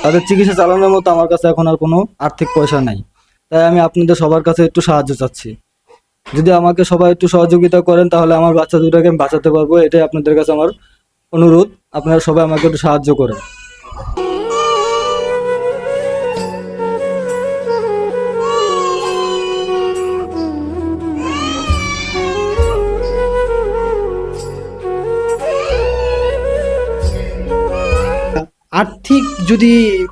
তাদের চিকিৎসা চালানোর মতো আমার কাছে এখন আর কোনো আর্থিক পয়সা নাই। তাই আমি আপনাদের সবার কাছে একটু সাহায্য চাচ্ছি। যদি আমাকে সবাই একটু সহযোগিতা করেন তাহলে আমার বাচ্চা দুটাকে আমি বাঁচাতে পারবো, এটাই আপনাদের কাছে আমার অনুরোধ। আপনারা সবাই আমাকে একটু সাহায্য করেন। আর্থিক যদি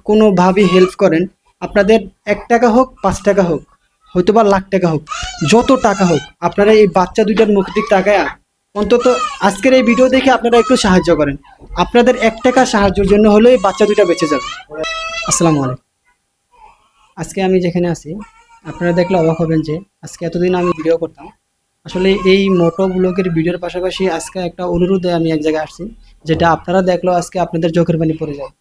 কোনোভাবে হেল্প করেন, আপনাদের 1 টাকা হোক 5 টাকা হোক হয়তোবা লাখ টাকা হোক, যত টাকা হোক, আপনারা এই বাচ্চা দুইটার মুখ দিক তাকায় অন্তত আজকের এই ভিডিও দেখে আপনারা একটু সাহায্য করেন। আপনাদের 1 টাকা সাহায্যের জন্য হলে এই বাচ্চা দুইটা বেঁচে যাবে। আসসালামু আলাইকুম। আজকে আমি যেখানে আছি আপনারা দেখলে অবাক হবেন যে আজকে এতদিন আমি ভিডিও করতাম, আসলে এই মোটো ব্লগের ভিডিওর পাশাপাশি আজকে একটা অনুরোধে আমি এক জায়গায় আসছি, যেটা আপনারা দেখলেও আজকে আপনাদের চোখের পানি পড়ে যায়।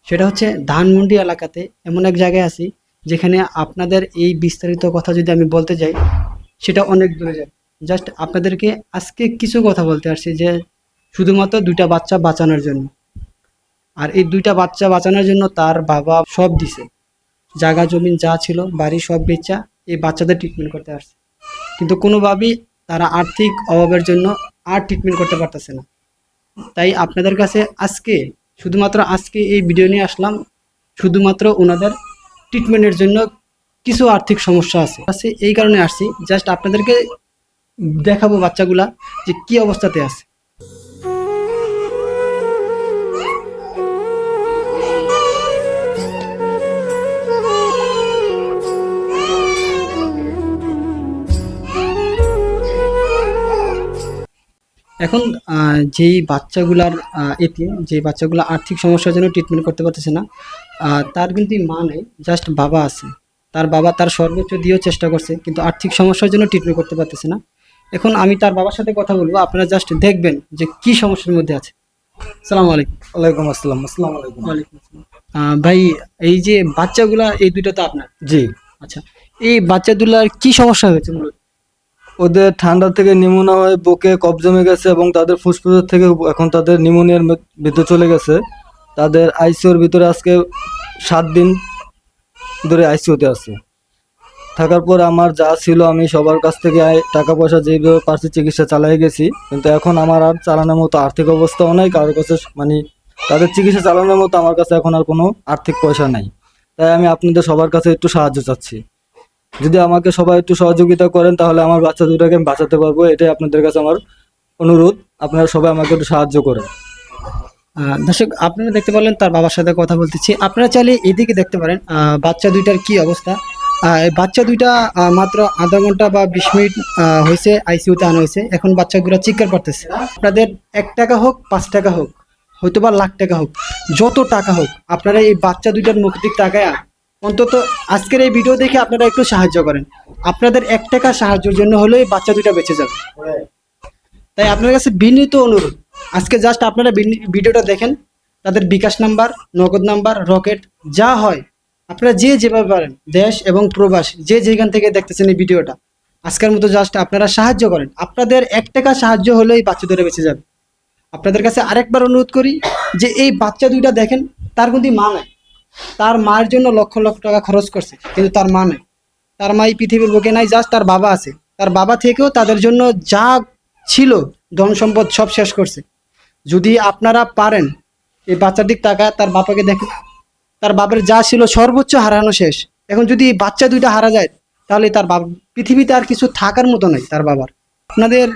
সেটা হচ্ছে ধানমন্ডি এলাকাতে এমন এক জায়গায় আছি যেখানে আপনাদের এই বিস্তারিত কথা যদি আমি বলতে যাই সেটা অনেক দূরে যায়। জাস্ট আপনাদেরকে আজকে কিছু কথা বলতে আসছি যে শুধুমাত্র 2টা বাচ্চা বাঁচানোর জন্য। আর এই 2টা বাচ্চা বাঁচানোর জন্য তার বাবা সব দিছে, জায়গা জমিন যা ছিল বাড়ি সব বেচা এই বাচ্চাদের ট্রিটমেন্ট করতে আসছে, কিন্তু কোনোভাবেই তারা আর্থিক অভাবের জন্য আর ট্রিটমেন্ট করতে পারতেছে না। তাই আপনাদের কাছে শুধুমাত্র আজকে এই ভিডিও নিয়ে আসলাম, শুধুমাত্র ওনাদের ট্রিটমেন্টের জন্য কিছু আর্থিক সমস্যা আছে এই কারণে আসছি, জাস্ট আপনাদেরকে দেখাবো বাচ্চাগুলা যে কি অবস্থাতে আছে। এখন যেই বাচ্চাগুলার যে বাচ্চাগুলো আর্থিক সমস্যার জন্য ট্রিটমেন্ট করতে পারতেছে না, তার কিন্তু মা নেই, জাস্ট বাবা আছে। তার বাবা তার সর্বোচ্চ দিয়েও চেষ্টা করছে, কিন্তু আর্থিক সমস্যার জন্য ট্রিটমেন্ট করতে পারতেছে না। এখন আমি তার বাবার সাথে কথা বলবো, আপনারা জাস্ট দেখবেন যে কি সমস্যার মধ্যে আছে। আসসালামু আলাইকুম। ওয়ালাইকুম আসসালাম। আসসালামু আলাইকুম। ওয়ালাইকুম আসসালাম। ভাই, এই যে বাচ্চাগুলা এই দুইটা তো আপনার? জি। আচ্ছা, এই বাচ্চাগুলার কি সমস্যা হয়েছে মূলত? ওদের ঠান্ডা থেকে নিউমোনিয়া হয়ে বুকে কফ জমে গেছে এবং তাদের ফুসফুসের থেকে এখন তাদের নিউমোনিয়ার ভিতরে চলে গেছে। তাদের আইসিইউর ভিতরে আজকে 7 দিন ধরে আইসিইউতে আছে। থাকার পর আমার যা ছিল আমি সবার কাছ থেকে টাকা পয়সা যেভাবে পারছি চিকিৎসা চালিয়ে গেছি, কিন্তু এখন আমার আর চালানোর মতো আর্থিক অবস্থাও নাই। কারোর কাছে মানে তাদের চিকিৎসা চালানোর মতো আমার কাছে এখন আর কোনো আর্থিক পয়সা নাই। তাই আমি আপনাদের সবার কাছে একটু সাহায্য চাচ্ছি। যদি আমাকে সবাই একটু সহযোগিতা করেন তাহলে আমার বাচ্চা দুটাকে আমি বাঁচাতে পারবো, এটাই আপনাদের কাছে আমার অনুরোধ। আপনারা সবাই আমাকে একটু সাহায্য করেন। দর্শক, আপনারা দেখতে পারলেন তার বাবার সাথে কথা বলতেছি। আপনারা চাইলে এদিকে দেখতে পারেন বাচ্চা দুইটার কি অবস্থা। এই বাচ্চা দুইটা মাত্র আধা ঘন্টা বা 20 মিনিট হয়েছে আইসিইউতে আনা হয়েছে। এখন বাচ্চাগুলো চিৎকার করতেছে। আপনাদের 1 টাকা হোক 5 টাকা হোক হয়তোবা লাখ টাকা হোক, যত টাকা হোক, আপনারা এই বাচ্চা দুইটার মুখ দিক তাকায় অন্তত আজকের এই ভিডিও দেখে আপনারা একটু সাহায্য করেন। আপনাদের 1 টাকা সাহায্যের জন্য হলে এই বাচ্চা দুইটা বেঁচে যাবে। তাই আপনার কাছে বিনীত অনুরোধ, আজকে জাস্ট আপনারা ভিডিওটা দেখেন, তাদের বিকাশ নাম্বার, নগদ নাম্বার, রকেট যা হয় আপনারা যে যেভাবে পারেন, দেশ এবং প্রবাস যে যেখান থেকে দেখতেছেন এই ভিডিওটা, আজকের মতো জাস্ট আপনারা সাহায্য করেন। আপনাদের 1 টাকা সাহায্য হলে এই বাচ্চা দুটো বেঁচে যাবে। আপনাদের কাছে আরেকবার অনুরোধ করি যে এই বাচ্চা দুইটা দেখেন, তার কিন্তু মা নাই। তার মায়ের জন্য লক্ষ লক্ষ টাকা খরচ করছে, কিন্তু তার মা নাই। তার মা এই পৃথিবীর বুকে নাই, জাস্ট তার বাবা আছে। তার বাবা থেকেও তাদের জন্য যা ছিল ধন সম্পদ সব শেষ করছে। যদি আপনারা পারেন এই বাচ্চার দিক তাকায় তার বাবাকে দেখেন, তার বাবার যা ছিল সর্বোচ্চ হারানো শেষ। এখন যদি এই বাচ্চা দুইটা হারা যায় তাহলে তার বাবা পৃথিবীতে আর কিছু থাকার মতো নাই তার বাবার। আপনাদের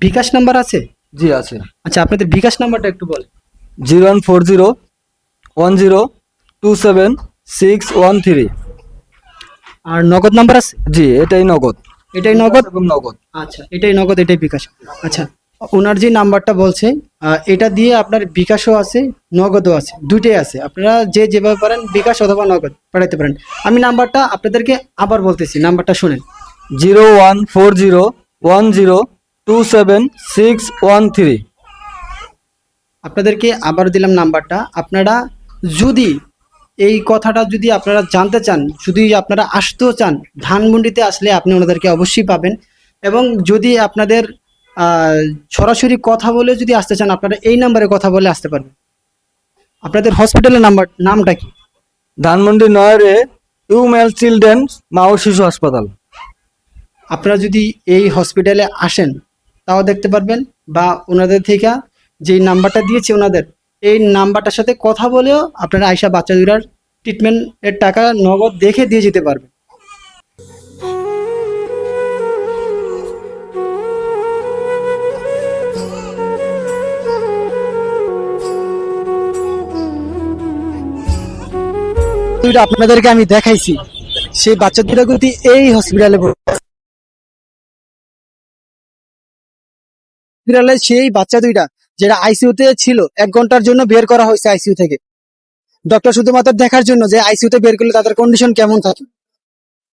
বিকাশ নাম্বার আছে? জি আছে। আচ্ছা, আপনাদের বিকাশ নাম্বারটা একটু বলেন। 014010276113। আর নগদ নাম্বার আছে? জি, এটাই নগদ। এটাই নগদ এবং নগদ। আচ্ছা, এটাই নগদ, এটাই বিকাশ। আচ্ছা, ওনার যে নাম্বারটা বলছে এটা দিয়ে আপনার বিকাশও আছে, নগদও আছে, দুইটাই আছে। আপনারা যে যেভাবে পারেন বিকাশ অথবা নগদ পাঠাতে পারেন। আমি নাম্বারটা আপনাদেরকে আবার বলতেছি, নাম্বারটা শুনেন। 014010276113। আপনাদেরকে আবার দিলাম নাম্বারটা। আপনারা যদি এই কথাটা যদি আপনারা জানতে চান, যদি আপনারা আসতেও চান, ধানমন্ডিতে আসলে আপনি ওনাদেরকে অবশ্যই পাবেন। এবং যদি আপনাদের সরাসরি কথা বলে যদি আসতে চান, আপনারা এই নাম্বারে কথা বলে আসতে পারবেন। আপনাদের হসপিটালের নামটা কি? ধানমন্ডি নয়রে ইউমেল চিলড্রেন মা ও শিশু হাসপাতাল। আপনারা যদি এই হসপিটালে আসেন তাও দেখতে পারবেন, বা ওনাদের থেকে যেই নাম্বারটা দিয়েছে ওনাদের, এই নাম্বারটার সাথে কথা বলেও আপনারা আয়সা বাচ্চা দুটার ট্রিটমেন্টের টাকা নগদ দেখে দিয়ে যেতে পারবেন। দুইটা আপনাদেরকে আমি দেখাইছি, সেই বাচ্চা দুটা কিন্তু এই হসপিটালে সেই বাচ্চা দুইটা যেটা আইসিইউতে ছিল 1 ঘন্টার জন্য বের করা হয়েছে আইসিইউ থেকে। ডক্টর শুধুমাত্র দেখার জন্য যে আইসিইউতে বের করলে তাদের কন্ডিশন কেমন থাকে।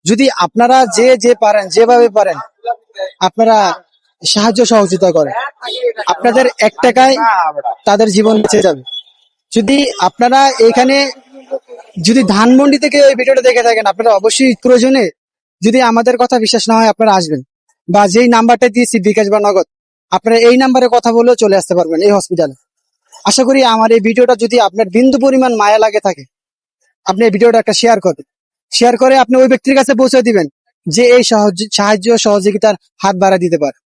যদি আপনারা যে পারেন, যেভাবে পারেন আপনারা সাহায্য সহযোগিতা করেন, আপনাদের 1 টাকায় তাদের জীবন বেঁচে যাবে। যদি আপনারা এখানে যদি ধানমন্ডি থেকে এই ভিডিওটা দেখে থাকেন, আপনারা অবশ্যই প্রয়োজনে যদি আমাদের কথা বিশ্বাস না হয় আপনারা আসবেন, বা যেই নাম্বারটা দিয়েছি বিকাশ বা নগদ, আপনারা এই নাম্বারে কথা বলেও চলে আসতে পারবেন এই হসপিটালে। আশা করি আমার এই ভিডিওটা যদি আপনার বিন্দু পরিমাণ মায়া লাগে থাকে, আপনি এই ভিডিওটা একটা শেয়ার করবেন। শেয়ার করে আপনি ওই ব্যক্তির কাছে পৌঁছে দিবেন যে এই সাহায্য সহযোগিতার হাত বাড়া দিতে পারে।